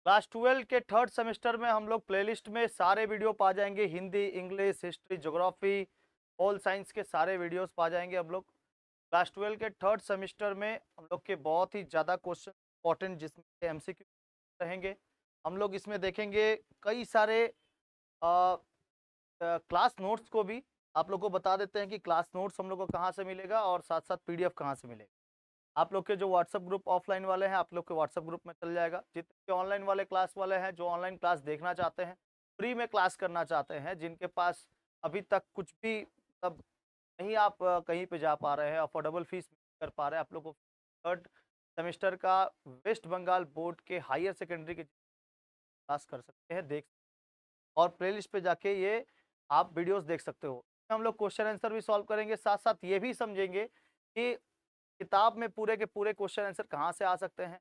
Class 12 के third semester में हम लोग प्लेलिस्ट में सारे वीडियो पा जाएंगे। Hindi, English, history, geography, all science के सारे वीडियोस पा जाएंगे हम लोग। क्लास 12 के थर्ड सेमेस्टर में हम लोग के बहुत ही ज़्यादा क्वेश्चन इंपॉर्टेंट जिसमें एमसीक्यू रहेंगे। हम लोग इसमें देखेंगे कई सारे क्लास नोट्स को भी आप लोग को बता देते हैं कि क्लास नोट्स हम लोग को कहाँ से मिलेगा और साथ साथ पीडीएफ कहाँ से मिलेगा। आप लोग के जो व्हाट्सएप ग्रुप ऑफलाइन वाले हैं, आप लोग के व्हाट्सएप ग्रुप में चल जाएगा। जितने ऑनलाइन वाले क्लास वाले हैं, जो ऑनलाइन क्लास देखना चाहते हैं, फ्री में क्लास करना चाहते हैं, जिनके पास अभी तक कुछ भी मतलब नहीं, आप कहीं पे जा पा रहे हैं, अफोर्डेबल फीस कर पा रहे हैं, आप लोग को थर्ड सेमेस्टर का वेस्ट बंगाल बोर्ड के हायर सेकेंडरी के क्लास कर सकते हैं, देख। और प्लेलिस्ट पे जाके ये आप वीडियोस देख सकते हो। हम लोग क्वेश्चन आंसर भी सॉल्व करेंगे, साथ साथ ये भी समझेंगे कि किताब में पूरे के पूरे क्वेश्चन आंसर कहाँ से आ सकते हैं।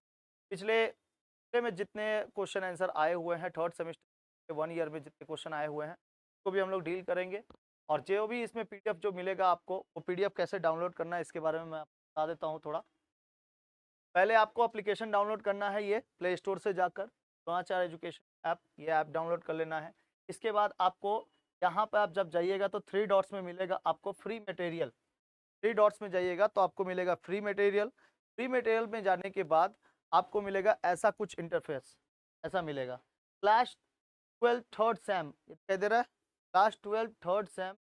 पिछले हफ्ते में जितने क्वेश्चन आंसर आए हुए हैं थर्ड सेमेस्टर के 1 ईयर में जितने क्वेश्चन आए हुए हैं, उसको भी हम लोग डील करेंगे। और जो भी इसमें पीडीएफ जो मिलेगा आपको, वो पीडीएफ कैसे डाउनलोड करना है इसके बारे में मैं आपको बता देता हूँ थोड़ा। पहले आपको एप्लीकेशन डाउनलोड करना है, ये प्ले स्टोर से जाकर द्रोणाचार्य एजुकेशन ऐप, ये ऐप डाउनलोड कर लेना है। इसके बाद आपको यहाँ पर आप जब जाइएगा तो 3 डॉट्स में मिलेगा आपको फ्री मटेरियल। 3 डॉट्स में जाइएगा तो आपको मिलेगा फ्री मटेरियल। फ्री मटेरियल में जाने के बाद आपको मिलेगा ऐसा कुछ इंटरफेस, ऐसा मिलेगा क्लास 12 थर्ड सेम, ये दिखाई दे रहा है, क्लास 12 थर्ड सेम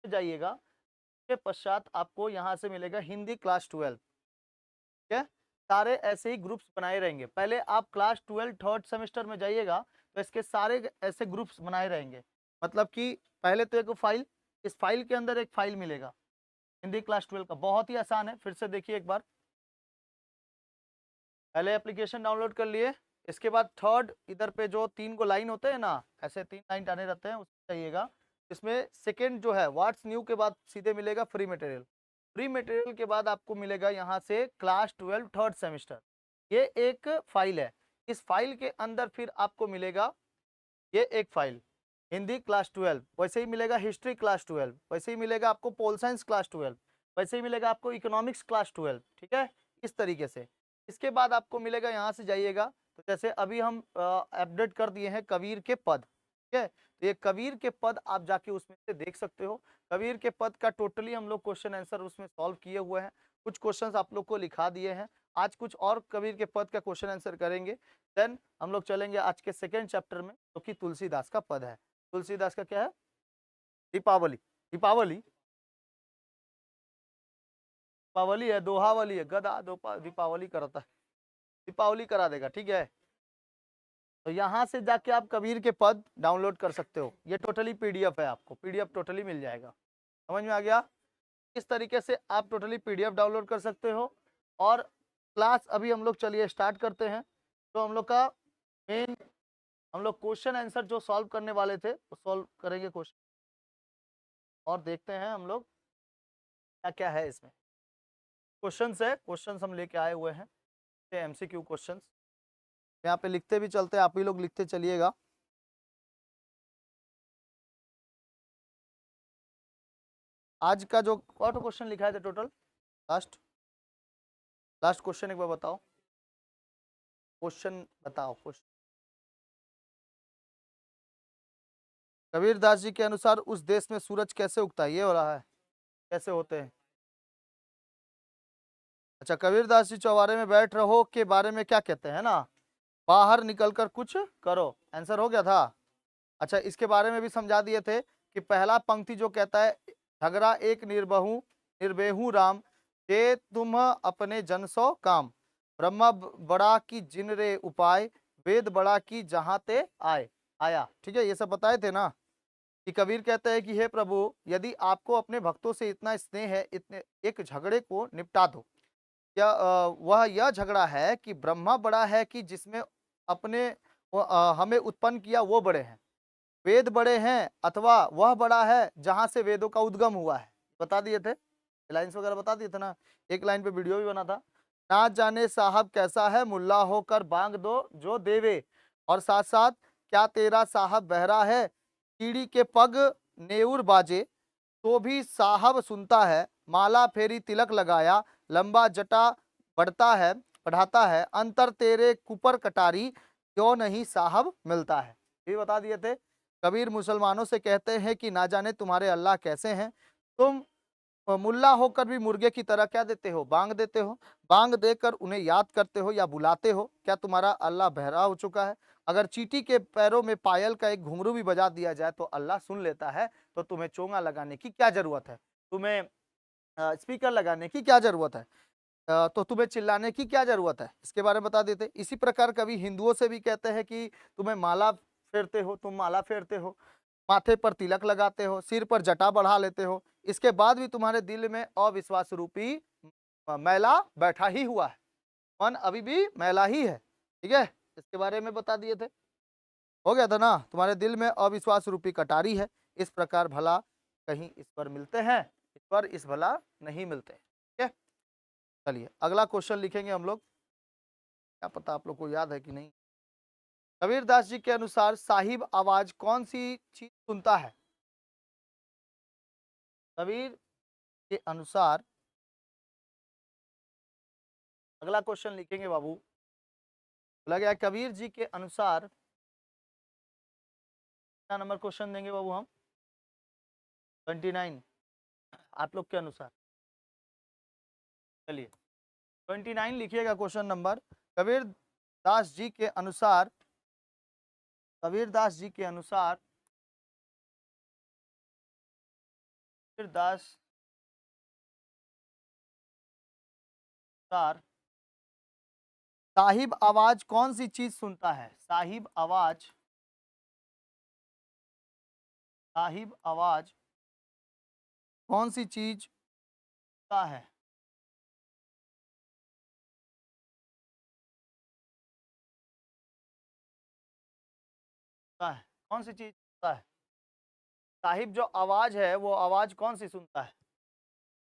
में जाइएगा। उसके पश्चात आपको यहाँ से मिलेगा हिंदी क्लास 12। ठीक है, सारे ऐसे ही ग्रुप्स बनाए रहेंगे। पहले आप क्लास 12 थर्ड सेमेस्टर में जाइएगा तो इसके सारे ऐसे ग्रुप्स बनाए रहेंगे। मतलब कि पहले तो एक फाइल, इस फाइल के अंदर एक फाइल मिलेगा हिंदी क्लास 12 का, बहुत ही आसान है। फिर से देखिए एक बार, पहले एप्लीकेशन डाउनलोड कर लिए। इसके बाद थर्ड इधर पे जो 3 को लाइन होते हैं ना, ऐसे 3 लाइन आने रहते हैं, उसमें जाइएगा। इसमें सेकंड जो है व्हाट्स न्यू के बाद सीधे मिलेगा फ्री मटेरियल। फ्री मटेरियल के बाद आपको मिलेगा यहाँ से क्लास 12 थर्ड सेमेस्टर, ये एक फाइल है। इस फाइल के अंदर फिर आपको मिलेगा ये एक फाइल हिंदी क्लास 12, वैसे ही मिलेगा हिस्ट्री क्लास 12, वैसे ही मिलेगा आपको पोल साइंस क्लास 12, वैसे ही मिलेगा आपको इकोनॉमिक्स क्लास 12। ठीक है, इस तरीके से। इसके बाद आपको मिलेगा, यहाँ से जाइएगा तो जैसे अभी हम अपडेट कर दिए हैं कबीर के पद। ठीक है, तो ये कबीर के पद आप जाके उसमें से देख सकते हो। कबीर के पद का टोटली हम लोग क्वेश्चन आंसर उसमें सॉल्व किए हुए हैं। कुछ क्वेश्चंस आप लोग को लिखा दिए हैं। आज कुछ और कबीर के पद का क्वेश्चन आंसर करेंगे। देन हम लोग चलेंगे आज के सेकेंड चैप्टर में, जो कि तुलसीदास का पद है। तुलसीदास का क्या है? दीपावली। दीपावली, दीपावली है, दोहावली है, गदा दीपावली करता है, दीपावली करा देगा। ठीक है, तो यहाँ से जाके आप कबीर के पद डाउनलोड कर सकते हो। ये टोटली पीडीएफ है, आपको पीडीएफ टोटली मिल जाएगा। समझ में आ गया? इस तरीके से आप टोटली पीडीएफ डाउनलोड कर सकते हो। और क्लास अभी हम लोग चलिए स्टार्ट करते हैं। तो हम लोग का मेन, हम लोग क्वेश्चन आंसर जो सॉल्व करने वाले थे वो सॉल्व करेंगे क्वेश्चन, और देखते हैं हम लोग क्या क्या है इसमें। क्वेश्चंस है, क्वेश्चंस हम लेके आए हुए हैं, एमसीक्यू क्वेश्चंस। यहाँ पे लिखते भी चलते हैं, आप ही लोग लिखते चलिएगा। आज का जो और क्वेश्चन लिखा है टोटल, लास्ट लास्ट क्वेश्चन एक बार बताओ, क्वेश्चन बताओ क्वेश्चन। कबीरदास जी के अनुसार उस देश में सूरज कैसे उगता है, ये हो रहा है, कैसे होते हैं। अच्छा, कबीरदास जी चौबारे में बैठ रहो के बारे में क्या कहते हैं ना, बाहर निकलकर कुछ करो, आंसर हो गया था। अच्छा, इसके बारे में भी समझा दिए थे कि पहला पंक्ति जो कहता है, झगड़ा एक निर्बहु निर्बेहू राम, जे तुम अपने जन सो काम, ब्रह्मा बड़ा की जिन रे उपाय, वेद बड़ा की जहाँ ते आए आया। ठीक है, ये सब बताए थे ना। कि कबीर कहते हैं कि हे प्रभु, यदि आपको अपने भक्तों से इतना स्नेह है, इतने एक झगड़े को निपटा दो। क्या वह यह झगड़ा है कि ब्रह्मा बड़ा है कि जिसमें अपने हमें उत्पन्न किया वो बड़े हैं, वेद बड़े हैं, अथवा वह बड़ा है जहां से वेदों का उद्गम हुआ है। बता दिए थे, लाइन्स वगैरह बता दिए थे ना। एक लाइन पे वीडियो भी बना था। ना जाने साहब कैसा है, मुल्ला होकर बांग दो जो देवे, और साथ साथ क्या तेरा साहब बहरा है, कीड़ी के पग नेउर बाजे, तो भी साहब सुनता है, माला फेरी तिलक लगाया, लंबा जटा बढ़ता है बढ़ाता है, अंतर तेरे कुपर कटारी, क्यों नहीं साहब मिलता है, ये बता दिए थे। कबीर मुसलमानों से कहते हैं कि ना जाने तुम्हारे अल्लाह कैसे हैं, तुम मुल्ला होकर भी मुर्गे की तरह क्या देते हो, बांग देते हो, बांग देकर उन्हें याद करते हो या बुलाते हो, क्या तुम्हारा अल्लाह बहरा हो चुका है? अगर चींटी के पैरों में पायल का एक घुंघरू भी बजा दिया जाए तो अल्लाह सुन लेता है, तो तुम्हें चोंगा लगाने की क्या जरूरत है, तुम्हें स्पीकर लगाने की क्या जरूरत है, तो तुम्हें चिल्लाने की क्या जरूरत है, इसके बारे में बता देते। इसी प्रकार कभी हिंदुओं से भी कहते हैं कि तुम्हें माला फेरते हो, तुम माला फेरते हो, माथे पर तिलक लगाते हो, सिर पर जटा बढ़ा लेते हो, इसके बाद भी तुम्हारे दिल में अविश्वास रूपी मैला बैठा ही हुआ है, मन अभी भी मैला ही है। ठीक है, इसके बारे में बता दिए थे, हो गया था ना। तुम्हारे दिल में अविश्वास रूपी कटारी है, इस प्रकार भला कहीं ईश्वर मिलते हैं, ईश्वर इस भला नहीं मिलते। ठीक है, चलिए अगला क्वेश्चन लिखेंगे हम लोग, क्या पता आप लोग को याद है कि नहीं। कबीरदास जी के अनुसार साहिब आवाज कौन सी चीज सुनता है? कबीर के अनुसार, अगला क्वेश्चन लिखेंगे बाबू, बोला गया कबीर जी के अनुसार, कितना नंबर क्वेश्चन देंगे बाबू हम? 29। आप लोग के अनुसार चलिए 29 लिखिएगा क्वेश्चन नंबर। कबीर दास जी के अनुसार, कबीर दास जी के अनुसार, कबीर दास अनुसार साहिब आवाज कौन सी चीज सुनता है? साहिब आवाज, साहिब आवाज कौन सी चीज सुनता है? सुनता है, कौन सी चीज सुनता है? साहिब जो आवाज है वो आवाज कौन सी सुनता है?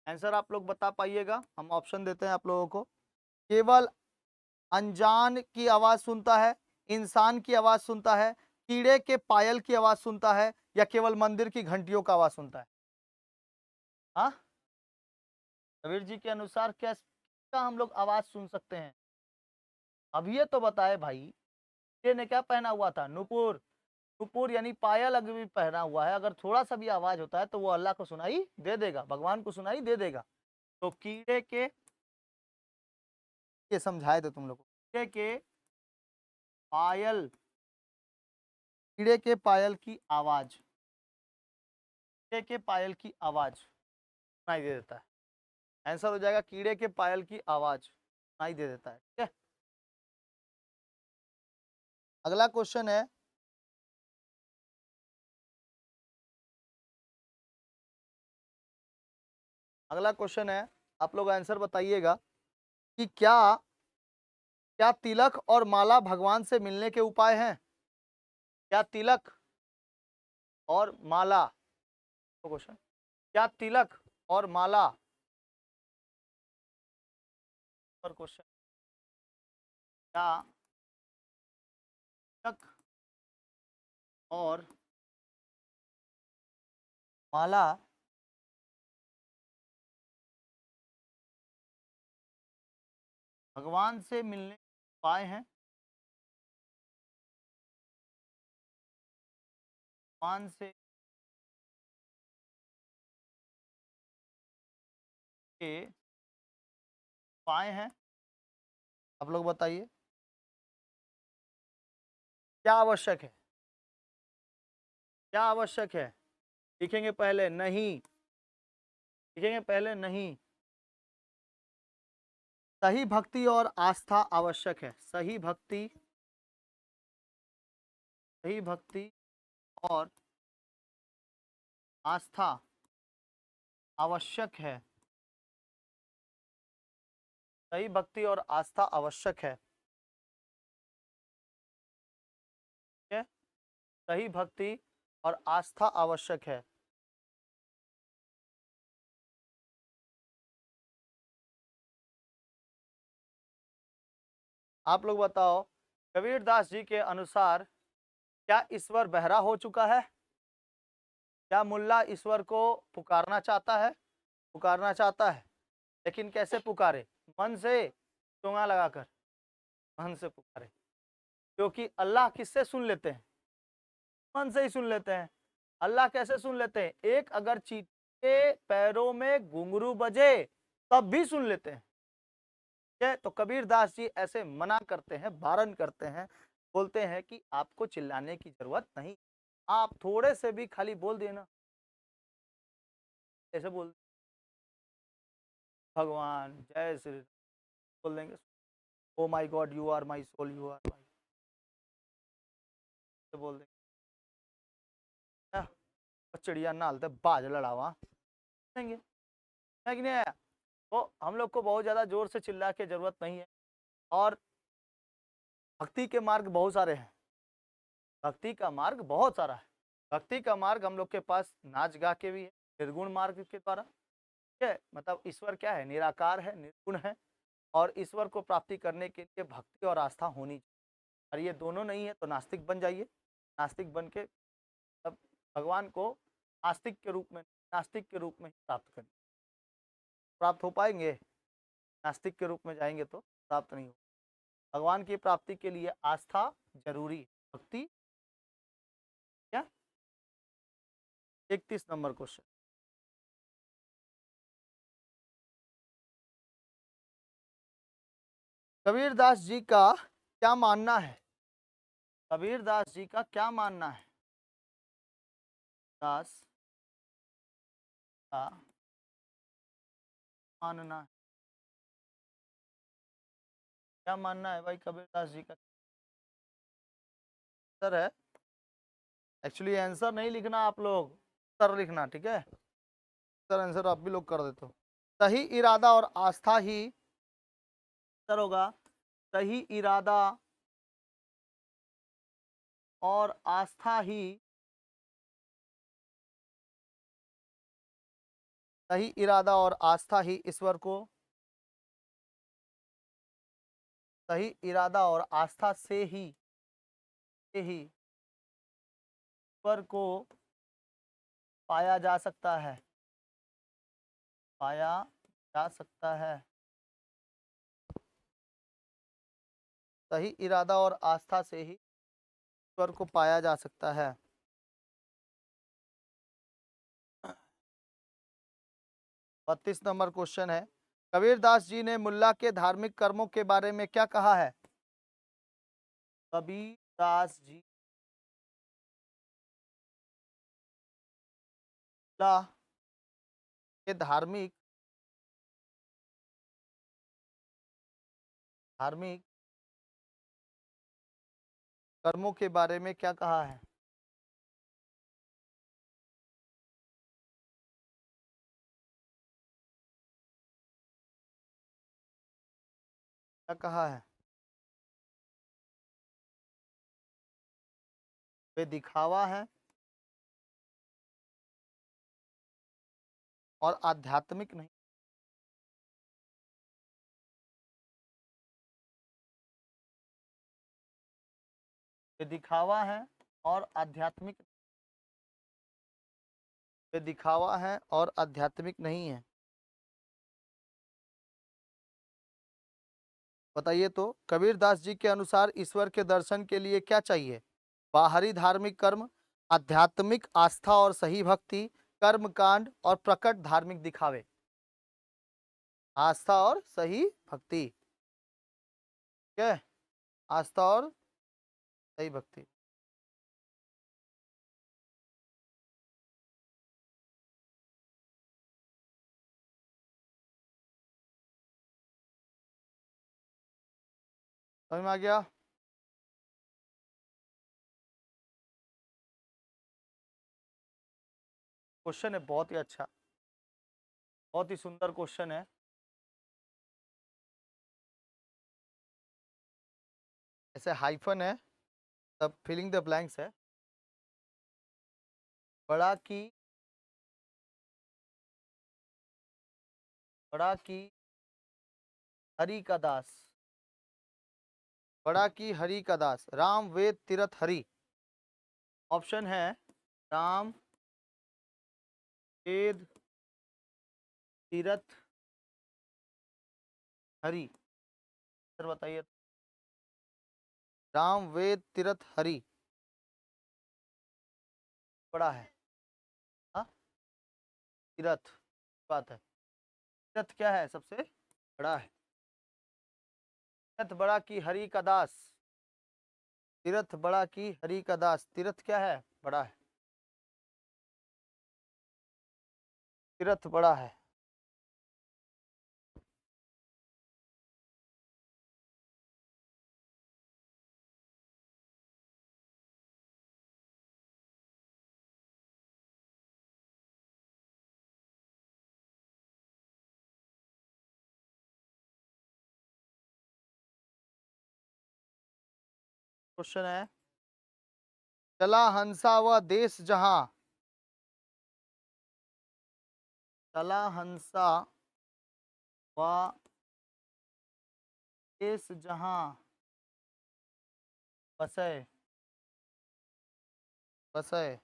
आंसर आप लोग बता पाइएगा, हम ऑप्शन देते हैं आप लोगों को। केवल अनजान की आवाज सुनता है, इंसान की आवाज सुनता है, कीड़े के पायल की आवाज सुनता है, या केवल मंदिर की घंटियों का आवाज सुनता है? हाँ, कबीर जी के अनुसार क्या क्या हम लोग आवाज सुन सकते हैं? अब ये तो बताए भाई, ये ने क्या पहना हुआ था? नुपुर, नुपुर यानी पायल अगर भी पहना हुआ है, अगर थोड़ा सा भी आवाज होता है तो वो अल्लाह को सुनाई दे देगा, भगवान को सुनाई दे देगा। तो कीड़े के, ये समझाए थे तुम लोग को, कीड़े के पायल, कीड़े के पायल की आवाज, कीड़े के पायल की आवाज सुनाई दे देता है। आंसर हो जाएगा कीड़े के पायल की आवाज सुनाई दे देता है। ठीक है, अगला क्वेश्चन है, अगला क्वेश्चन है, आप लोग आंसर बताइएगा कि क्या, क्या तिलक और माला भगवान से मिलने के उपाय हैं? क्या तिलक और माला, क्वेश्चन, क्या तिलक और माला, पर क्वेश्चन, क्या तिलक और माला भगवान से मिलने के उपाय हैं? भगवान से के उपाय हैं, आप लोग बताइए क्या आवश्यक है, क्या आवश्यक है? लिखेंगे पहले नहीं, लिखेंगे पहले नहीं। सही भक्ति और आस्था आवश्यक है, सही भक्ति, सही भक्ति और आस्था आवश्यक है, सही भक्ति और आस्था आवश्यक है। ठीक है, सही भक्ति और आस्था आवश्यक है। आप लोग बताओ, कबीरदास जी के अनुसार क्या ईश्वर बहरा हो चुका है? क्या मुल्ला ईश्वर को पुकारना चाहता है? पुकारना चाहता है, लेकिन कैसे पुकारे? मन से, चोंगा लगाकर मन से पुकारे। क्योंकि अल्लाह किससे सुन लेते हैं? मन से ही सुन लेते हैं। अल्लाह कैसे सुन लेते हैं? एक अगर चींटी के पैरों में घुंघरू बजे तब भी सुन लेते हैं। ठीक है, तो कबीर दास जी ऐसे मना करते हैं, बारण करते हैं, बोलते हैं कि आपको चिल्लाने की जरूरत नहीं, आप थोड़े से भी खाली बोल दिए ना, ऐसे बोल, भगवान जय श्री राम बोल देंगे, oh my God you are my soul, you are my, बोल देंगे, चिड़िया नालते बाज लड़ावा देंगे, है कि नहीं है? तो हम लोग को बहुत ज्यादा जोर से चिल्ला के जरूरत नहीं है। और भक्ति के मार्ग बहुत सारे हैं, भक्ति का मार्ग बहुत सारा है। भक्ति का मार्ग हम लोग के पास नाच गा के भी है, निर्गुण मार्ग के द्वारा। ठीक है, मतलब ईश्वर क्या है? निराकार है, निर्गुण है, और ईश्वर को प्राप्ति करने के लिए भक्ति और आस्था होनी चाहिए। और ये दोनों नहीं है तो नास्तिक बन जाइए, नास्तिक बन के तब भगवान को आस्तिक के रूप में, नास्तिक के रूप में ही प्राप्त करें। प्राप्त हो पाएंगे? नास्तिक के रूप में जाएंगे तो प्राप्त नहीं हो। भगवान की प्राप्ति के लिए आस्था जरूरी है, भक्ति क्या? 31 नंबर क्वेश्चन, कबीर दास जी का क्या मानना है? कबीर दास जी का क्या मानना है? दास का मानना है, क्या मानना है भाई कबीर दास जी का? आंसर है, एक्चुअली आंसर नहीं लिखना आप लोग, उत्तर लिखना, ठीक है? सर आंसर आप भी लोग कर देते हो। सही इरादा और आस्था ही सर होगा, सही इरादा और आस्था ही, सही इरादा और आस्था ही ईश्वर को, सही इरादा और आस्था से ही ईश्वर को पाया जा सकता है, पाया जा सकता है। सही इरादा और आस्था से ही ईश्वर को पाया जा सकता है। 32 नंबर क्वेश्चन है, कबीर दास जी ने मुल्ला के धार्मिक कर्मों के बारे में क्या कहा है? कबीर दास जी मुल्ला के धार्मिक धार्मिक कर्मों के बारे में क्या कहा है? क्या कहा है? वे दिखावा है और आध्यात्मिक नहीं। वे दिखावा है और आध्यात्मिक, वे दिखावा है और आध्यात्मिक नहीं है। बताइए तो, कबीर दास जी के अनुसार ईश्वर के दर्शन के लिए क्या चाहिए? बाहरी धार्मिक कर्म, आध्यात्मिक आस्था और सही भक्ति, कर्म कांड और प्रकट धार्मिक दिखावे। आस्था और सही भक्ति, ठीक है? आस्था और सही भक्ति। समझ में आ गया? क्वेश्चन है बहुत ही अच्छा, बहुत ही सुंदर क्वेश्चन है। ऐसे हाइफन है, तब फिलिंग द ब्लैंक्स है। बड़ा की, बड़ा की हरि का दास, बड़ा की हरि का दास, राम वेद तीरथ हरि। ऑप्शन है राम वेद तीरथ हरि। सर बताइए। राम वेद तीरथ हरि बड़ा है। हाँ, तीरथ बात है। तीरथ क्या है? सबसे बड़ा है। तीरथ बड़ा की हरि का दास। तीरथ बड़ा की हरि का दास। तीरथ क्या है? बड़ा है। तीरथ बड़ा है। क्वेश्चन है, चला हंसा व देश जहां। चला हंसा व देश जहां बसे। बसे।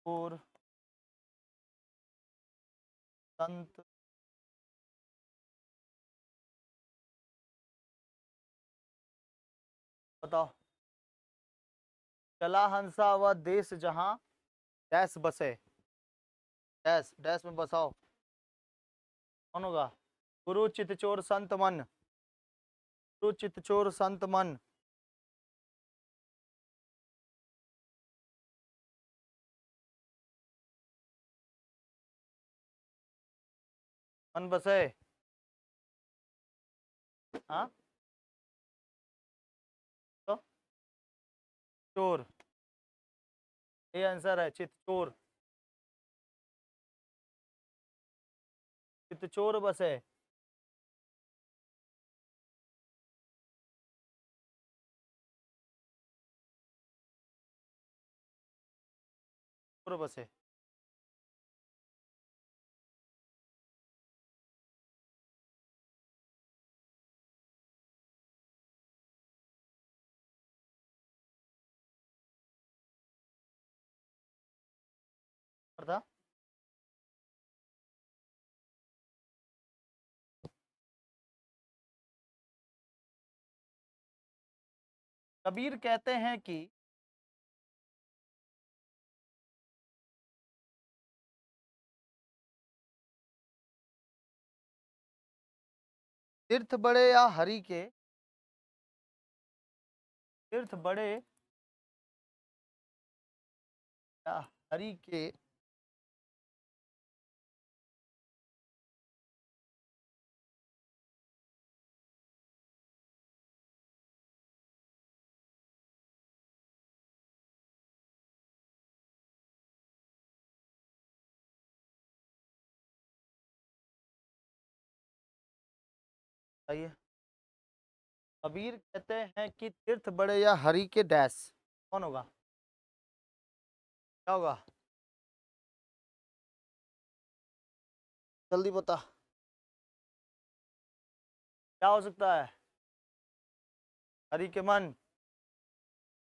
और संत। बताओ। चला हंसा व देश जहां डैश बसे। डैश डैश में बसाओ। कौन होगा? गुरु चित चोर संत मन। गुरु चित चोर संत मन। मन बसे। हाँ, तो चोर। ये आंसर है, चित चोर। चित चोर बसे। चोर बसे। था। कबीर कहते हैं कि तीर्थ बड़े या हरि के। तीर्थ बड़े या हरि के। आइए, कबीर कहते हैं कि तीर्थ बड़े या हरि के डैश। कौन होगा? क्या होगा? जल्दी बता। क्या हो सकता है? हरि के मन।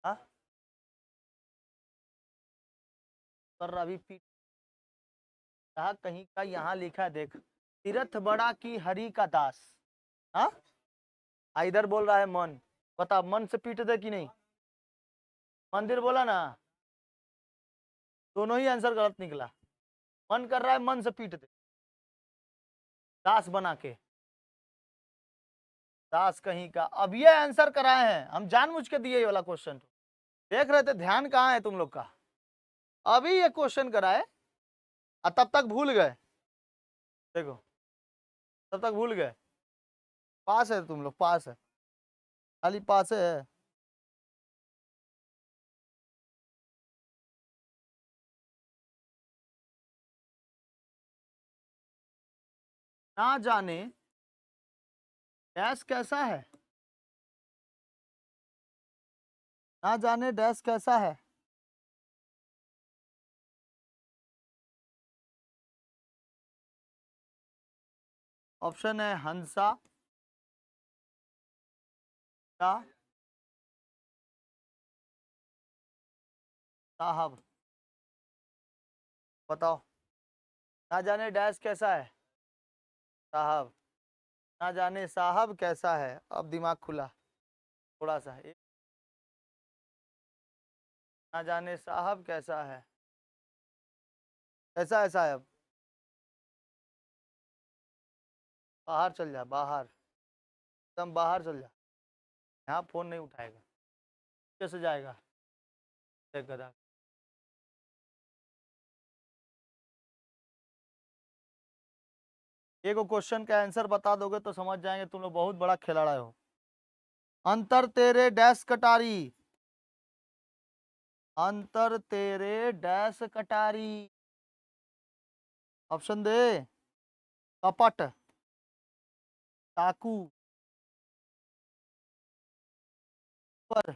हाँ, पर अभी पीट रहा कहीं का, यहाँ लिखा है देख, तीर्थ बड़ा की हरि का दास। हाँ, इधर बोल रहा है मन। बता, मन से पीट दे कि नहीं? मंदिर बोला ना, दोनों ही आंसर गलत निकला। मन कर रहा है मन से पीट दे, दास बना के। दास कहीं का। अब ये आंसर कराए हैं हम, जानबूझ के दिए ये वाला क्वेश्चन। देख रहे थे, ध्यान कहाँ है तुम लोग का? अभी ये क्वेश्चन कराए और तब तक भूल गए। देखो, तब तक भूल गए। पास है तुम लोग, पास है, खाली पास है। ना जाने डैश कैसा है। ना जाने डैश कैसा है। ऑप्शन है हंसा या साहब। बताओ, ना जाने डैश कैसा है। साहब। ना जाने साहब कैसा है, अब दिमाग खुला थोड़ा सा। ना जाने साहब कैसा है, कैसा है साहब? बाहर चल जा, बाहर एकदम बाहर चल जा, यहाँ फोन नहीं उठाएगा। कैसे जाएगा? देख गधा। एक क्वेश्चन का आंसर बता दोगे तो समझ जाएंगे तुम लोग बहुत बड़ा खिलाड़ा हो। अंतर तेरे डैश कटारी, अंतर तेरे डैश कटारी। ऑप्शन दे। कपट, चाकू, पर,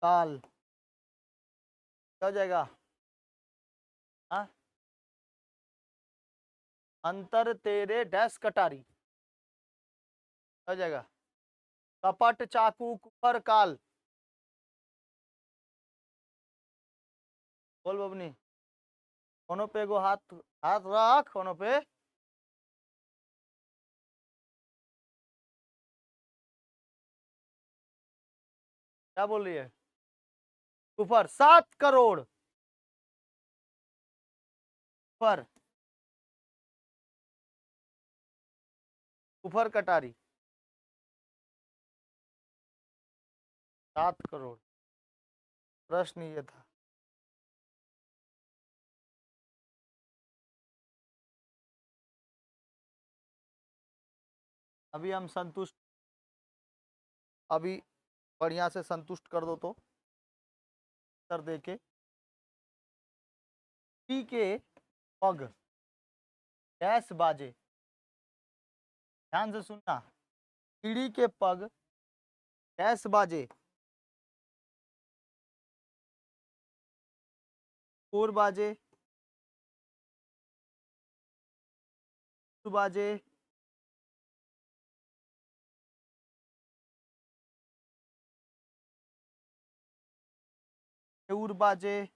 काल। क्या हो जाएगा? हाँ, अंतर तेरे डैश कटारी हो जाएगा। कपट, चाकू, कुपर, काल। बोल बबनी। कोनों पे एगो हाथ, हाथ रख कोनों पे। क्या बोल रही है? कुफर 7 करोड़ पर, कुफर कटारी 7 करोड़। प्रश्न ये था। अभी हम संतुष्ट, अभी बढ़िया से संतुष्ट कर दो तो सर देके। पी के पग डैश बाजे, ध्यान से सुनना। कीड़ी के पग डैश बाजे, कोर बाजे, बाजे, ऊर बाजे,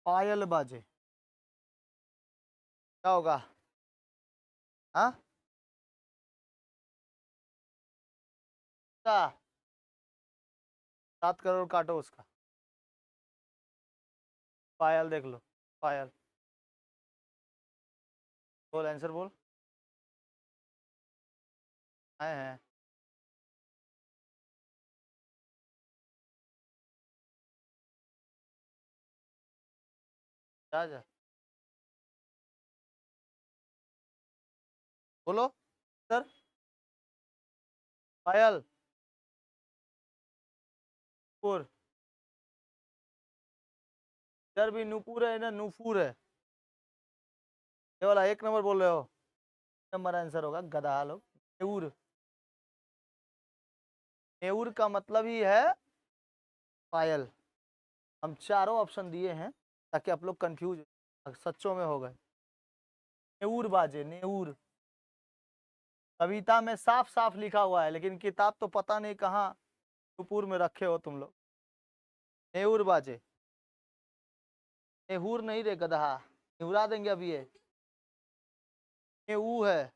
पायल बाजे। क्या होगा? हाँ, क्या? 7 करोड़ काटो उसका। पायल देख लो, पायल। बोल आंसर बोल। हैं? जा जा बोलो सर। पायल, पुर। इधर भी नूपुर है ना, नूपुर है। ये वाला 1 नंबर बोल रहे हो? नंबर आंसर होगा गधा लोग। नेऊर, नेऊर का मतलब ही है पायल। हम चारों ऑप्शन दिए हैं ताकि आप लोग कंफ्यूज, सच्चों में हो गए। नेऊर बाजे, नेऊर। कविता में साफ साफ लिखा हुआ है, लेकिन किताब तो पता नहीं कहाँ नूपुर में रखे हो तुम लोग। नेऊर बाजे। नेहूर नहीं रे गधा, नेहुरा देंगे अभी ये। नेऊ है,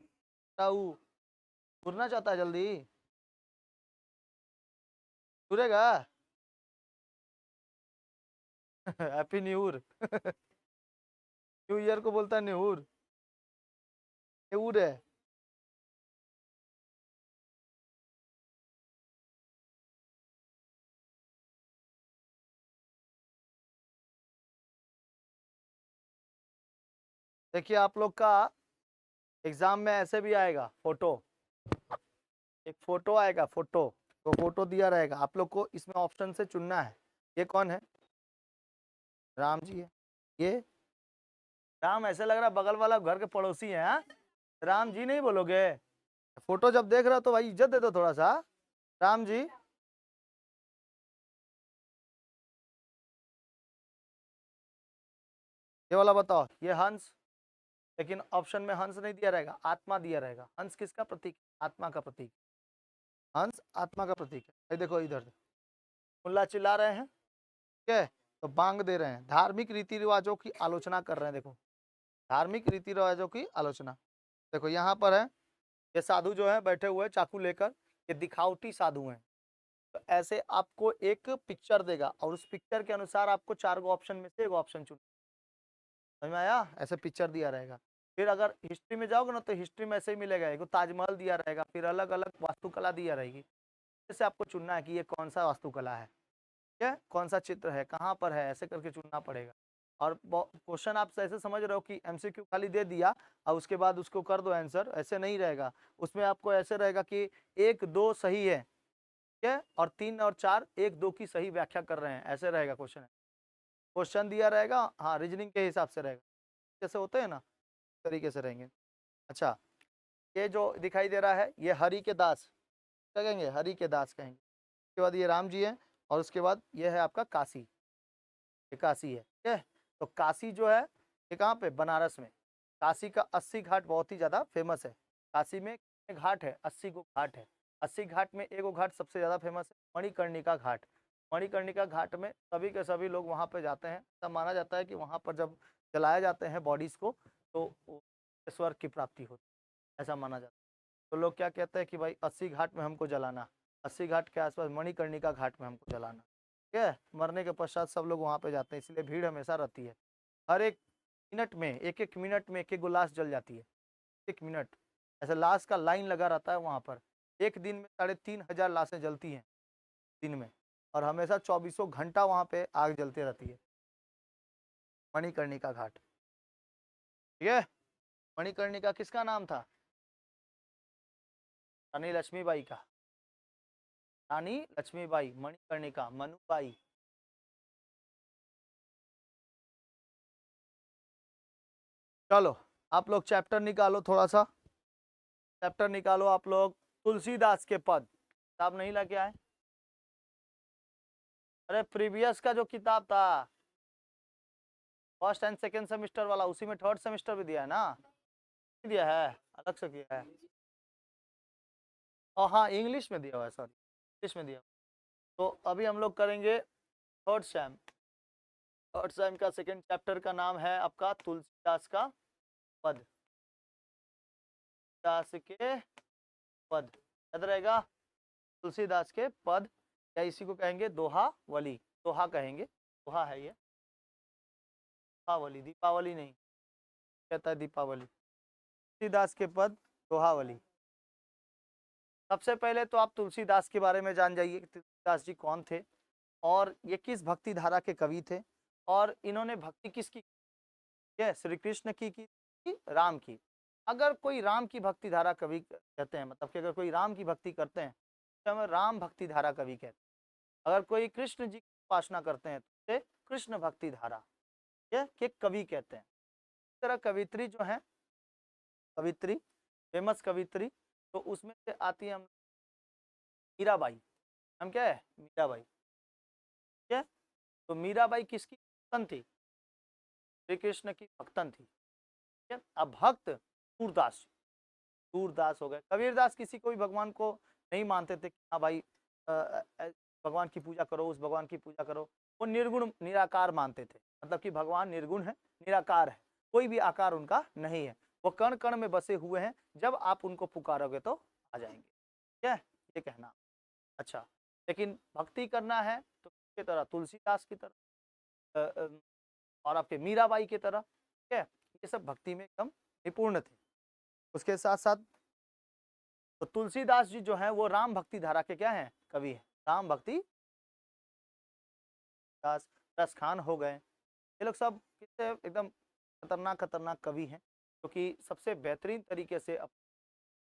ताऊ। उड़ना चाहता है जल्दी? उड़ेगा। Happy new year. न्यू ईयर को बोलता है नेहूर, नेऊर है। देखिए आप लोग का एग्जाम में ऐसे भी आएगा फोटो, एक फोटो आएगा, फोटो। तो फोटो दिया रहेगा, आप लोग को इसमें ऑप्शन से चुनना है। ये कौन है? राम जी है। ये राम ऐसे लग रहा है बगल वाला घर के पड़ोसी है, हाँ? राम जी नहीं बोलोगे? फोटो जब देख रहे हो तो भाई इज्जत दे दो थोड़ा सा। राम जी। ये वाला बताओ, ये हंस। लेकिन ऑप्शन में हंस नहीं दिया रहेगा, आत्मा दिया रहेगा। हंस किसका प्रतीक? आत्मा का प्रतीक। हंस आत्मा का प्रतीक है। ये देखो इधर मुल्ला चिल्ला रहे हैं, ठीक है? तो बांग दे रहे हैं, धार्मिक रीति रिवाजों की आलोचना कर रहे हैं। देखो धार्मिक रीति रिवाजों की आलोचना। देखो यहाँ पर है, ये साधु जो है बैठे हुए चाकू लेकर, ये दिखावटी साधु हैं। तो ऐसे आपको एक पिक्चर देगा और उस पिक्चर के अनुसार आपको 4 गो ऑप्शन में से एक ऑप्शन चुन, समझ में आया? ऐसे पिक्चर दिया रहेगा। फिर अगर हिस्ट्री में जाओगे ना तो हिस्ट्री में ऐसे ही मिलेगा, एक ताजमहल दिया रहेगा, फिर अलग अलग वास्तुकला दिया रहेगी। जैसे आपको चुनना है कि ये कौन सा वास्तुकला है, ठीक है, कौन सा चित्र है, कहाँ पर है, ऐसे करके चुनना पड़ेगा। और क्वेश्चन आप ऐसे समझ रहे हो कि एमसीक्यू खाली दे दिया और उसके बाद उसको कर दो आंसर, ऐसे नहीं रहेगा। उसमें आपको ऐसे रहेगा कि 1 2 सही है, ठीक है, और 3 और 4 1 2 की सही व्याख्या कर रहे हैं, ऐसे रहेगा क्वेश्चन। क्वेश्चन दिया रहेगा, हाँ रीजनिंग के हिसाब से रहेगा, जैसे होते हैं ना तरीके से रहेंगे। अच्छा, ये जो दिखाई दे रहा है ये हरि के दास, क्या कहेंगे? हरि के दास कहेंगे। उसके बाद ये राम जी है और उसके बाद ये है आपका काशी, ये काशी है, ठीक है। तो काशी जो है ये कहाँ पे? बनारस में। काशी का 80 घाट बहुत ही ज़्यादा फेमस है। काशी में कितने घाट है? 80 गो घाट है। 80 घाट में एगो घाट सबसे ज़्यादा फेमस है, मणिकर्णिका घाट। मणिकर्णिका घाट में सभी के सभी लोग वहाँ पे जाते हैं। ऐसा माना जाता है कि वहाँ पर जब जलाए जाते हैं बॉडीज़ को तो स्वर्ग की प्राप्ति होती है, ऐसा माना जाता है। तो लोग क्या कहते हैं कि भाई 80 घाट में हमको जलाना, 80 घाट के आसपास मणिकर्णिका घाट में हमको जलाना, ठीक है। मरने के पश्चात सब लोग वहाँ पे जाते हैं, इसलिए भीड़ हमेशा रहती है। हर एक मिनट में, एक-एक मिनट में एक-एक लाश जल जाती है, 1 मिनट। ऐसे लाश का लाइन लगा रहता है वहाँ पर। एक दिन में 3500 लाशें जलती हैं, दिन में, और हमेशा चौबीसों घंटा वहाँ पे आग जलती रहती है। मणिकर्णिका घाट, ठीक है। मणिकर्णिका किसका नाम था? रानी लक्ष्मीबाई का। रानी लक्ष्मीबाई, मणिकर्णिका, मनुबाई। चलो आप लोग चैप्टर निकालो, थोड़ा सा चैप्टर निकालो आप लोग। तुलसीदास के पद किताब नहीं लेके आए? अरे प्रीवियस का जो किताब था फर्स्ट एंड सेकंड सेमेस्टर वाला, उसी में थर्ड सेमेस्टर भी दिया है ना? दिया है, अलग से किया है। और हाँ इंग्लिश में दिया हुआ है, सॉरी इंग्लिश में दिया। तो अभी हम लोग करेंगे थर्ड सेम। थर्ड सेम का सेकंड चैप्टर का नाम है आपका तुलसीदास का पद। दास के पद याद रहेगा, तुलसीदास के पद, या इसी को कहेंगे दोहावली, दोहा कहेंगे, दोहा है ये, दोहावली, दीपावली नहीं, कहता है दीपावली। तुलसीदास के पद, दोहावली। सबसे पहले तो आप तुलसीदास के बारे में जान जाइए कि तुलसीदास जी कौन थे और ये किस भक्ति धारा के कवि थे और इन्होंने भक्ति किसकी, श्री कृष्ण की राम की। अगर कोई राम की भक्ति धारा कवि कहते हैं, मतलब कि अगर कोई राम की भक्ति करते हैं तो हमें राम भक्ति धारा कवि कहते हैं। अगर कोई कृष्ण जी की उपासना करते हैं तो उसे कृष्ण भक्ति धारा ये के कवि कहते हैं। इस तरह कवित्री जो है, कवित्री फेमस कवित्री, तो उसमें से आती है हम मीराबाई। हम क्या है? मीराबाई, ठीक है। तो मीराबाई किसकी भक्तन थी? श्री कृष्ण की भक्तन थी, ठीक है। अब भक्त सूरदास, सूरदास हो गए। कबीरदास किसी को भी भगवान को नहीं मानते थे कि हाँ भाई भगवान की पूजा करो, उस भगवान की पूजा करो। वो निर्गुण निराकार मानते थे, मतलब कि भगवान निर्गुण है, निराकार है, कोई भी आकार उनका नहीं है, वो कण कण में बसे हुए हैं, जब आप उनको पुकारोगे तो आ जाएंगे, ठीक है, ये कहना। अच्छा, लेकिन भक्ति करना है तो किसकी तरह? तुलसीदास की तरह, और आपके मीराबाई की तरह, ठीक है। ये सब भक्ति में एकदम निपुण थे। उसके साथ साथ तो तुलसीदास जी जो है वो राम भक्ति धारा के क्या हैं? कवि हैं। राम भक्ति दास, रसखान हो गए, ये लोग सब कितने एकदम खतरनाक खतरनाक कवि हैं, क्योंकि सबसे बेहतरीन तरीके से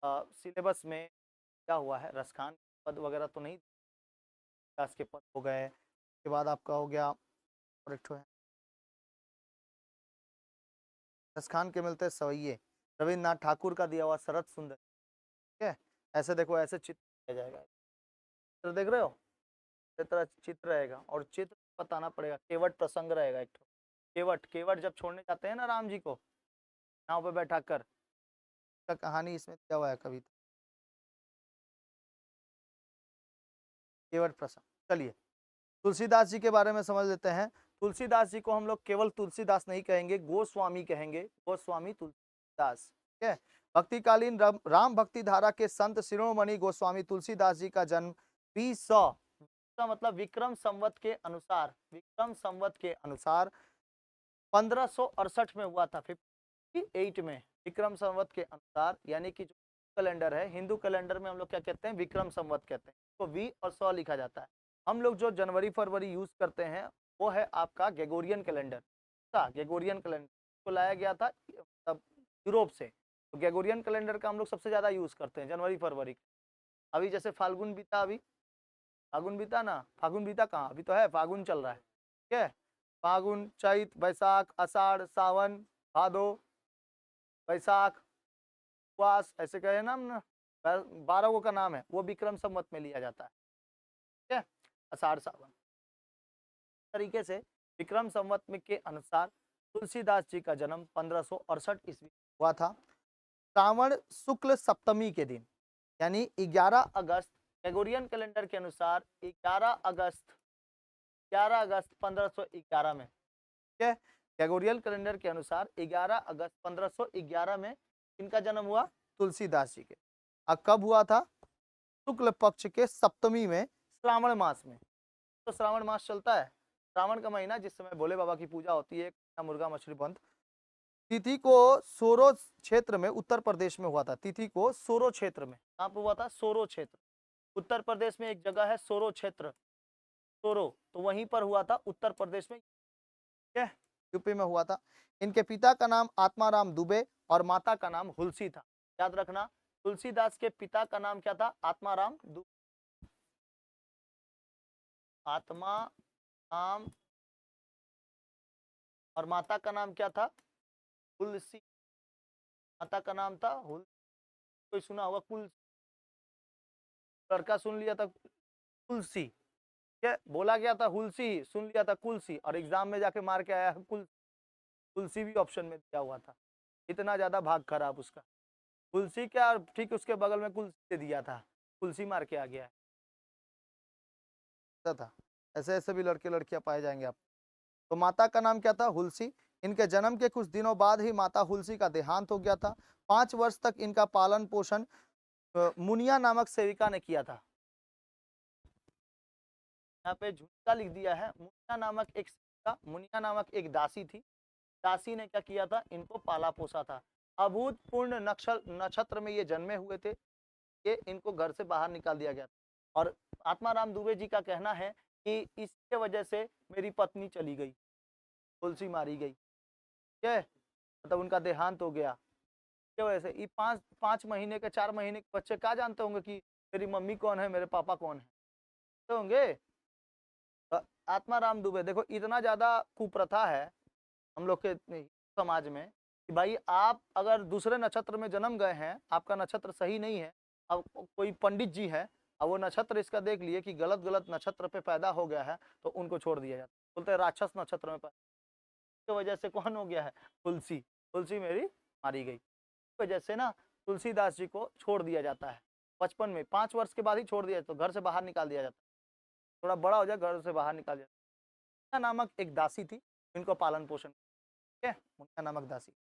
सिलेबस में क्या हुआ है, रसखान पद वगैरह तो नहीं, दास के पद हो गए। उसके बाद आपका हो गया और एक ठो है रसखान के मिलते सवैये, रविन्द्रनाथ ठाकुर का दिया हुआ शरद सुंदर, ठीक है। ऐसे देखो, ऐसे चित्र किया जाएगा, चित्र देख रहे हो, इस तरह चित्र रहेगा और चित्र बताना पड़ेगा। केवट प्रसंग रहेगा एक ठो, केवट, केवट जब छोड़ने जाते हैं ना राम जी को नाव पे बैठा कर, का कहानी इसमें दिया हुआ है कविता, केवट प्रसंग। चलिए तुलसीदास जी के बारे में समझ लेते हैं। तुलसीदास जी को हम लोग केवल तुलसीदास नहीं कहेंगे, गोस्वामी कहेंगे, गोस्वामी तुलसीदास। ठीक है। भक्तिकालीन राम भक्ति धारा के संत शिरोमणि गोस्वामी तुलसीदास जी का जन्म 2000 का मतलब विक्रम संवत के अनुसार, विक्रम संवत के अनुसार 1568 में हुआ था, 58 में, विक्रम संवत के अनुसार। यानी कि जो कैलेंडर है, हिंदू कैलेंडर में हम लोग क्या कहते हैं, विक्रम संवत कहते हैं, तो वी और 100 लिखा जाता है। हम लोग जो जनवरी फरवरी यूज करते हैं वो है आपका ग्रेगोरियन कैलेंडर। ग्रेगोरियन कैलेंडर को लाया गया था तब यूरोप से, तो ग्रेगोरियन कैलेंडर का हम लोग सबसे ज्यादा यूज करते हैं जनवरी फरवरी। अभी जैसे फाल्गुन बीता, अभी फागुन बीता ना, फागुन बीता कहाँ, अभी तो है, फागुन चल रहा है। ठीक है। फागुन, चैत, बैसाख, आषाढ़, सावन, भादो, बैसाख, उपवास, ऐसे कहे नाम ना, 12 का नाम है, वो विक्रम संवत में लिया जाता है। ठीक है। आषाढ़, सावन तरीके से विक्रम संवत में के अनुसार तुलसीदास जी का जन्म 1568 ईस्वी हुआ था, श्रावण शुक्ल सप्तमी के दिन, यानी 11 अगस्त, ग्रेगोरियन कैलेंडर के अनुसार 11 अगस्त 1511 में। ठीक है। ग्रेगोरियन कैलेंडर के अनुसार 11 अगस्त 1511 में इनका जन्म हुआ, तुलसीदास जी के। अब कब हुआ था, शुक्ल पक्ष के सप्तमी में, श्रावण मास में। तो श्रावण मास चलता है, श्रावण का महीना, जिस समय भोले बाबा की पूजा होती है, मुर्गा मछली बंद। तिथि को सोरो क्षेत्र में, उत्तर प्रदेश में हुआ था। तिथि को सोरो क्षेत्र में, कहाँ पे हुआ था, सोरो क्षेत्र, उत्तर प्रदेश में एक जगह है सोरो क्षेत्र, सोरो, तो वहीं पर हुआ था, उत्तर प्रदेश में, ठीक है, यूपी में हुआ था। इनके पिता का नाम आत्माराम दुबे और माता का नाम हुलसी था। याद रखना, तुलसीदास के पिता का नाम क्या था, आत्माराम दुबे, आत्मा राम, और माता का नाम क्या था, हुलसी। माता का नाम था हुल, कोई सुना होगा कुल, लड़का सुन लिया था कुलसी, क्या बोला गया था, हुलसी सुन लिया था कुलसी, और एग्जाम में जाके मार के आया कुल, तुलसी भी ऑप्शन में दिया हुआ था। इतना ज्यादा भाग खराब उसका, तुलसी क्या, ठीक उसके बगल में कुलसी दे दिया था, तुलसी मार के आ गया था। ऐसे ऐसे भी लड़के लड़कियां पाए जाएंगे आप। तो माता का नाम क्या था, हुलसी। इनके जन्म के कुछ दिनों बाद ही माता हुलसी का देहांत हो गया था। 5 वर्ष तक इनका पालन पोषण मुनिया नामक सेविका ने किया था। यहाँ पे झुमका लिख दिया है, मुनिया नामक एक सेविका, मुनिया नामक एक दासी थी, दासी ने क्या किया था, इनको पाला पोसा था। अभूतपूर्ण नक्षत्र में ये जन्मे हुए थे, ये इनको घर से बाहर निकाल दिया गया था। और आत्माराम दुबे जी का कहना है कि इसके वजह से मेरी पत्नी चली गई, तुलसी मारी गई, ठीक है, मतलब उनका देहांत हो गया। इसके वजह से ये 5 महीने के 4 महीने के बच्चे क्या जानते होंगे कि मेरी मम्मी कौन है, मेरे पापा कौन है, तो होंगे। आत्माराम दुबे, देखो इतना ज्यादा कुप्रथा है हम लोग के समाज में कि भाई आप अगर दूसरे नक्षत्र में जन्म गए हैं, आपका नक्षत्र सही नहीं है, अब कोई पंडित जी है, अब वो नक्षत्र इसका देख लिए कि गलत गलत नक्षत्र पे पैदा हो गया है, तो उनको छोड़ दिया जाता है, बोलते हैं राक्षस नक्षत्र में पैदा, की वजह से कौन हो गया है, तुलसी, तुलसी मेरी मारी गई, इस वजह से ना तुलसीदास जी को छोड़ दिया जाता है। बचपन में 5 वर्ष के बाद ही छोड़ दिया, तो घर से बाहर निकाल दिया जाता है, थोड़ा बड़ा हो जाए घर से बाहर निकाल दिया। मुनिया नामक एक दासी थी, इनको पालन पोषण, ठीक है, मुनिया नामक दासी।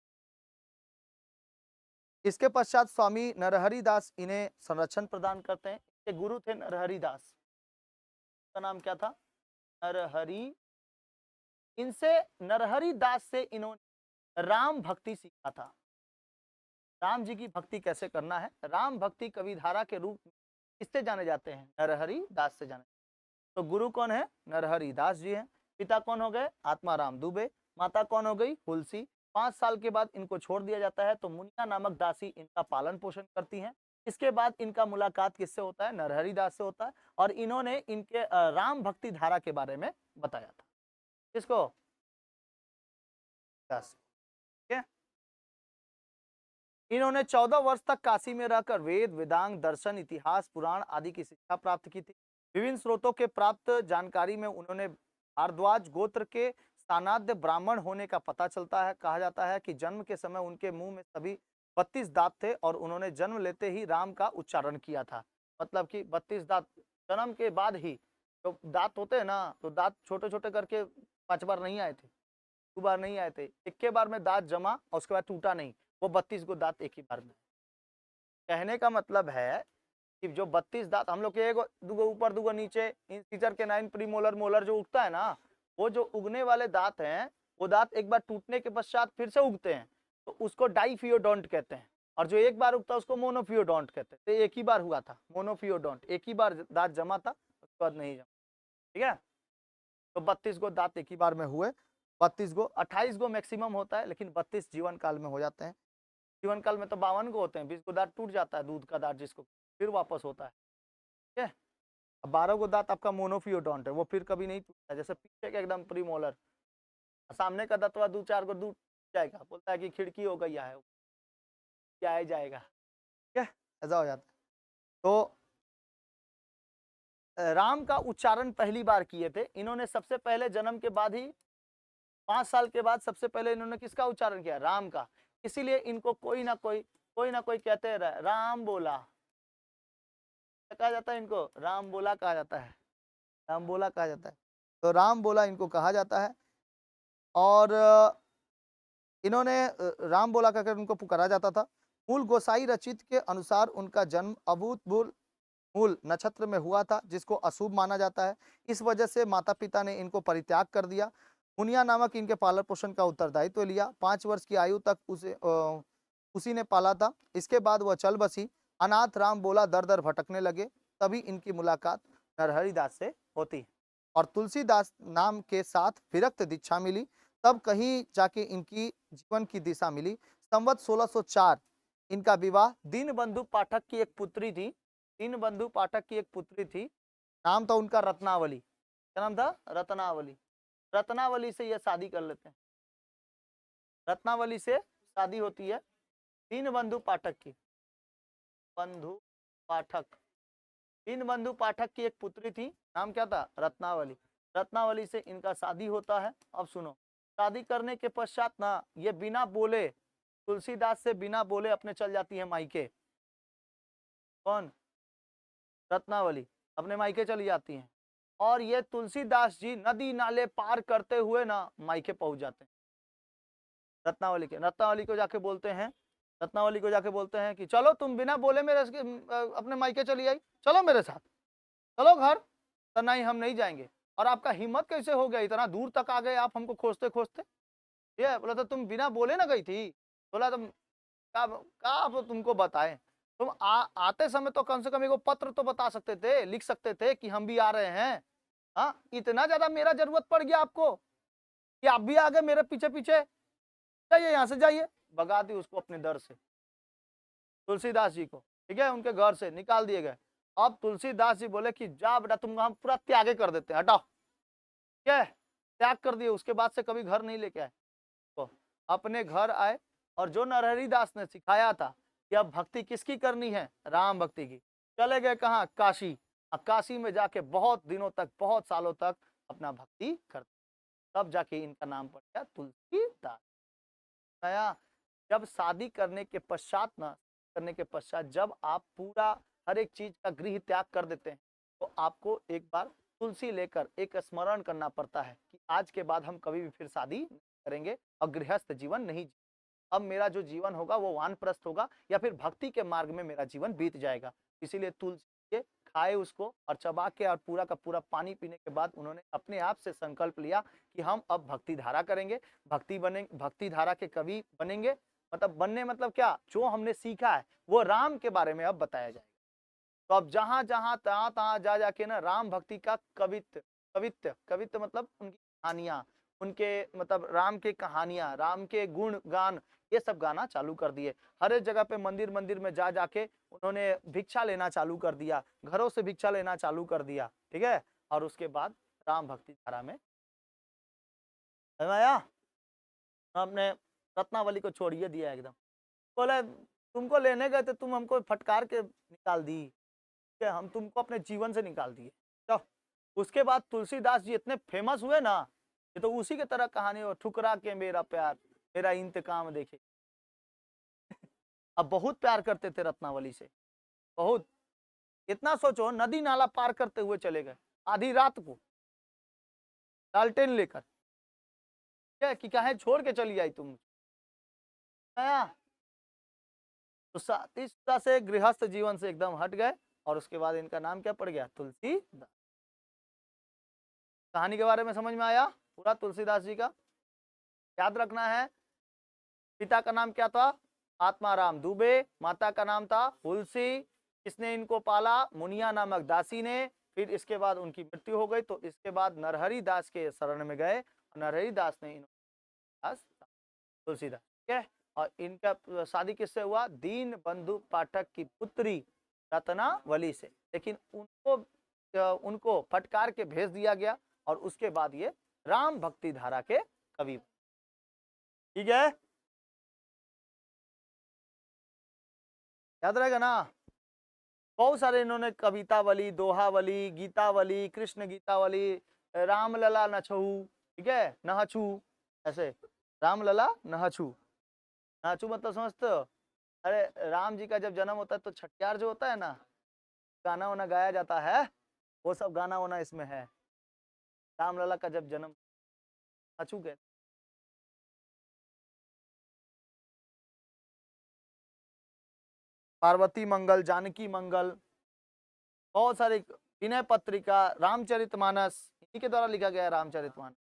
इसके पश्चात स्वामी नरहरि दास इन्हें संरक्षण प्रदान करते हैं। इनके गुरु थे नरहरि दास, का नाम क्या था, नरहरि। इनसे नरहरि दास से इन्होंने राम भक्ति सीखा था। राम जी की भक्ति कैसे करना है, राम भक्ति कविधारा के रूप में किससे जाने जाते हैं, नरहरि दास से जाने। तो गुरु कौन है, नरहरि दास जी हैं। पिता कौन हो गए, आत्माराम दुबे। माता कौन हो गई, हुलसी। 5 साल के बाद इनको छोड़ दिया जाता है, तो मुनिया नामक दासी इनका पालन पोषण करती हैं। इसके बाद इनका मुलाकात किससे होता है, नरहरि दास से होता है, और इन्होंने इनके राम भक्ति धारा के बारे में बताया था। किसको, दास, ठीक है। इन्होंने 14 वर्ष तक काशी में रहकर वेद, वेदांग, दर्शन, इतिहास, पुराण आदि की शिक्षा प्राप्त की थी। विभिन्न स्रोतों के प्राप्त जानकारी में उन्होंने भारद्वाज गोत्र के स्थानाद्य ब्राह्मण होने का पता चलता है। कहा जाता है कि जन्म के समय उनके मुंह में सभी 32 दांत थे और उन्होंने जन्म लेते ही राम का उच्चारण किया था। मतलब कि 32 दांत जन्म के बाद ही, तो दांत होते हैं ना, तो दांत छोटे छोटे करके 5 बार नहीं आए थे, 2 बार नहीं आए थे, एक के बार में दांत जमा और उसके बाद टूटा नहीं, वो 32 गो दांत एक ही बार में। कहने का मतलब है कि जो 32 दांत हम लोग के एगो दूगो ऊपर दूगो नीचे, इंसिजर के 9 प्रीमोलर मोलर जो उगता है ना, वो जो उगने वाले दांत हैं, वो दांत एक बार टूटने के पश्चात फिर से उगते हैं, तो उसको डाइफियोडोंट कहते हैं। और जो एक बार उगता है उसको मोनोफियोडोंट कहते हैं। तो एक ही बार हुआ था मोनोफियोडोंट, एक ही बार दांत जमा था, उसके बाद नहीं जमा। ठीक है, तो 32 गो दांत एक ही बार में हुए, 32 गो, 28 गो मैक्सिमम होता है, लेकिन 32 जीवन काल में हो जाते हैं। जीवन काल में तो 52 गो होते हैं, 20 गो दांत टूट जाता है, दूध का दांत जिसको फिर वापस होता है। ठीक है, अब 12 गो दांत आपका मोनोफियोडोंट है, वो फिर कभी नहीं टूटता, जैसे पीछे का एकदम प्रीमोलर, सामने का दांतवा 2-4 गो टूट जाएगा, बोलता है कि खिड़की हो गई है, क्या है जाएगा। ठीक है, ऐसा हो जाता है। तो राम का उच्चारण पहली बार किए थे इन्होंने, सबसे पहले जन्म के बाद ही 5 साल के बाद सबसे पहले इन्होंने किसका उच्चारण किया? राम का। इसीलिए इनको कोई ना कोई कहते हैं राम बोला, क्या कहा जाता है इनको? राम बोला कहा जाता है, राम बोला कहा जाता है। तो राम बोला इनको कहा जाता है। और इन्होंने राम बोला कहकर उनको पुकारा जाता था। मूल गोसाई रचित के अनुसार उनका जन्म अभूतपूर्व मूल नक्षत्र में हुआ था, जिसको अशुभ माना जाता है। इस वजह से माता पिता ने इनको परित्याग कर दिया। मुनिया नामक इनके पालन पोषण का उत्तरदायित्व लिया। 5 वर्ष की आयु तक उसी ने पाला था। इसके बाद वह चल बसी। अनाथ राम बोला दर दर भटकने लगे। तभी इनकी मुलाकात नरहरि दास से होती और तुलसीदास नाम के साथ विरक्त दीक्षा मिली। तब कहीं जाके इनकी जीवन की दिशा मिली। संवत 1604 इनका विवाह दीनबंधु पाठक की एक पुत्री थी, दीनबंधु पाठक की एक पुत्री थी, नाम था उनका रत्नावली। क्या नाम था? रत्नावली। रत्नावली से यह शादी कर लेते हैं, रत्नावली से शादी होती है दीनबंधु पाठक की। बंधु पाठक, दीनबंधु पाठक की एक पुत्री थी, नाम क्या था? रत्नावली। रत्नावली से इनका शादी होता है। अब सुनो, शादी करने के पश्चात ना ये बिना बोले, तुलसीदास से बिना बोले अपने चल जाती है मायके। कौन? रत्नावली अपने मायके चली जाती हैं। और ये तुलसीदास जी नदी नाले पार करते हुए ना मायके पहुंच जाते हैं। रत्नावली को जाके बोलते हैं, रत्नावली को जाके बोलते हैं कि चलो तुम बिना बोले मेरे अपने मायके चली आई, चलो मेरे साथ, चलो घर। तो नहीं, हम नहीं जाएंगे। और आपका हिम्मत कैसे हो गया, इतना दूर तक आ गए आप हमको खोजते खोजते? ये बोला तो तुम बिना बोले ना गई थी। बोला तुम का अब तुमको बताएं, तुम आते समय तो कम से कम एगो पत्र तो बता सकते थे, लिख सकते थे कि हम भी आ रहे हैं। हाँ, इतना ज्यादा मेरा जरूरत पड़ गया आपको कि आप भी आ गए मेरे पीछे पीछे? जाइए यहाँ से, जाइए। भगा दी उसको अपने दर से, तुलसीदास जी को। ठीक है, उनके घर से निकाल दिए गए। अब तुलसीदास जी बोले कि जा बेटा, तुम हम पूरा त्यागे कर देते हैं, हटाओ। ठीक है, त्याग कर दिए। उसके बाद से कभी घर नहीं लेके आए। तो अपने घर आए और जो नरहरि दास ने सिखाया था कि अब भक्ति किसकी करनी है? राम भक्ति की। चले गए कहाँ? काशी। अब काशी में जाके बहुत दिनों तक, बहुत सालों तक अपना भक्ति करते, तब जाके इनका नाम पड़ गया तुलसीदास। नया, जब शादी करने के पश्चात ना, करने के पश्चात जब आप पूरा हर एक चीज का गृह त्याग कर देते हैं, तो आपको एक बार तुलसी लेकर एक स्मरण करना पड़ता है कि आज के बाद हम कभी भी फिर शादी नहीं करेंगे और गृहस्थ जीवन नहीं। अब मेरा जो जीवन होगा वो वानप्रस्थ होगा या फिर भक्ति के मार्ग में मेरा जीवन बीत जाएगा। इसीलिए तुलसी के खाए उसको और चबा के और पूरा का पूरा पानी पीने के बाद उन्होंने अपने आप से संकल्प लिया कि हम अब भक्ति धारा करेंगे, भक्ति बनेंगे, भक्ति धारा के कवि बनेंगे। मतलब बनने मतलब क्या? जो हमने सीखा है वो राम के बारे में अब बताया जाएगा। तो अब जहां जहां तहां तहां जा जाके ना राम भक्ति का कवित्व, कवित्व मतलब उनकी कहानियां, उनके मतलब राम के कहानियां, राम के गुण गान, ये सब गाना चालू कर दिए। हर एक जगह पे मंदिर मंदिर में जा जाके उन्होंने भिक्षा लेना चालू कर दिया, घरों से भिक्षा लेना चालू कर दिया। ठीक है, और उसके बाद राम भक्ति धारा में आया। आपने रत्नावली को छोड़िए दिया एकदम। बोले तुमको लेने गए थे, तुम हमको फटकार के निकाल दी, हम तुमको अपने जीवन से निकाल दिए। तो उसके बाद तुलसीदास जी इतने फेमस हुए ना, ये तो उसी के तरह कहानी हो, ठुकरा के मेरा प्यार मेरा इंतकाम देखे। अब बहुत प्यार करते थे रत्नावली से, बहुत। इतना सोचो, नदी नाला पार करते हुए चले गए आधी रात को लालटेन लेकर। क्या कि काहे छोड़ के चली आई तुम? आया? तो इस तरह से गृहस्थ जीवन से एकदम हट गए और उसके बाद इनका नाम क्या पड़ गया? तुलसीदास। कहानी के बारे में समझ में आया पूरा तुलसीदास जी का? याद रखना है, पिता का नाम क्या था? आत्माराम दुबे। माता का नाम था तुलसी। किसने इनको पाला? मुनिया नामक दासी ने। फिर इसके बाद उनकी मृत्यु हो गई, तो इसके बाद नरहरि दास के शरण में गए और नरहरि दास ने तुलसीदास, ठीक है। और इनका शादी किससे हुआ? दीन बंधु पाठक की पुत्री रत्नावली से। लेकिन उनको फटकार के भेज दिया गया और उसके बाद ये राम भक्ति धारा के कवि, ठीक है, याद रहेगा ना? बहुत सारे इन्होंने कवितावली, दोहावली, गीतावली, कृष्ण गीतावली, रामलला नछहू, ठीक है, नहछू, ऐसे रामलला नहछू। नहछू मतलब समझते हो? अरे राम जी का जब जन्म होता है तो छठियार जो होता है ना, गाना वाना गाया जाता है, वो सब गाना वाना इसमें है। रामलला का जब जन्म, नहछू के पार्वती मंगल, जानकी मंगल, बहुत सारी विनय पत्रिका, रामचरितमानस, इन्हीं के द्वारा लिखा गया है रामचरितमानस।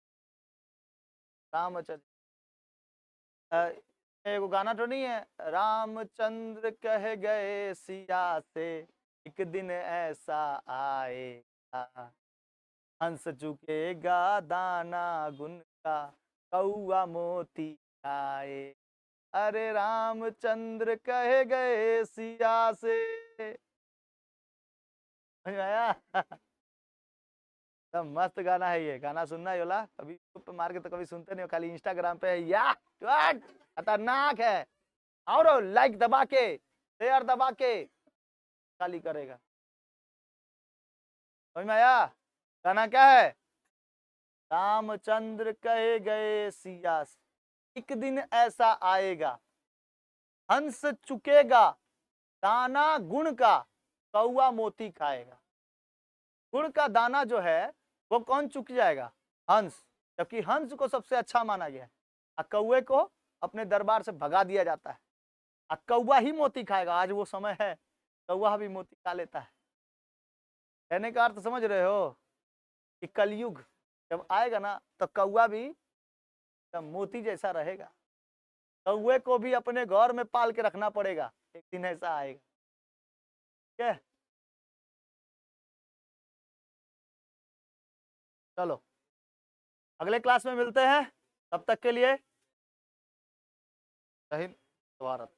रामचरित एगो गाना तो नहीं है, रामचंद्र कह गए सिया से एक दिन ऐसा आएगा, हंस चुकेगा दाना गुन का, कौआ मोती खाए। अरे रामचंद्र कह गए सिया से। समझ में आया? एकदम मस्त गाना है ये, गाना सुनना है योला, कभी यूट्यूब पे मार के तो कभी सुनते नहीं हो, खाली इंस्टाग्राम पे है या खतरनाक है। और लाइक दबा के, शेयर दबा के खाली करेगा। समझ में आया? गाना क्या है? रामचंद्र कहे गए सिया से एक दिन ऐसा आएगा, हंस चुकेगा दाना गुण का, कौआ मोती खाएगा। गुड़ का दाना जो है वो कौन चुक जाएगा? हंस। जबकि हंस को सबसे अच्छा माना गया है और कौए को अपने दरबार से भगा दिया जाता है, और कौआ ही मोती खाएगा। आज वो समय है, कौआ भी मोती खा लेता है। कहने का अर्थ समझ रहे हो कि कलयुग जब आएगा ना तो कौआ भी तब मोती जैसा रहेगा। कौए को भी अपने घर में पाल के रखना पड़ेगा, एक दिन ऐसा आएगा, ठीक है। चलो अगले क्लास में मिलते हैं, तब तक के लिए जय हिंद, भारत।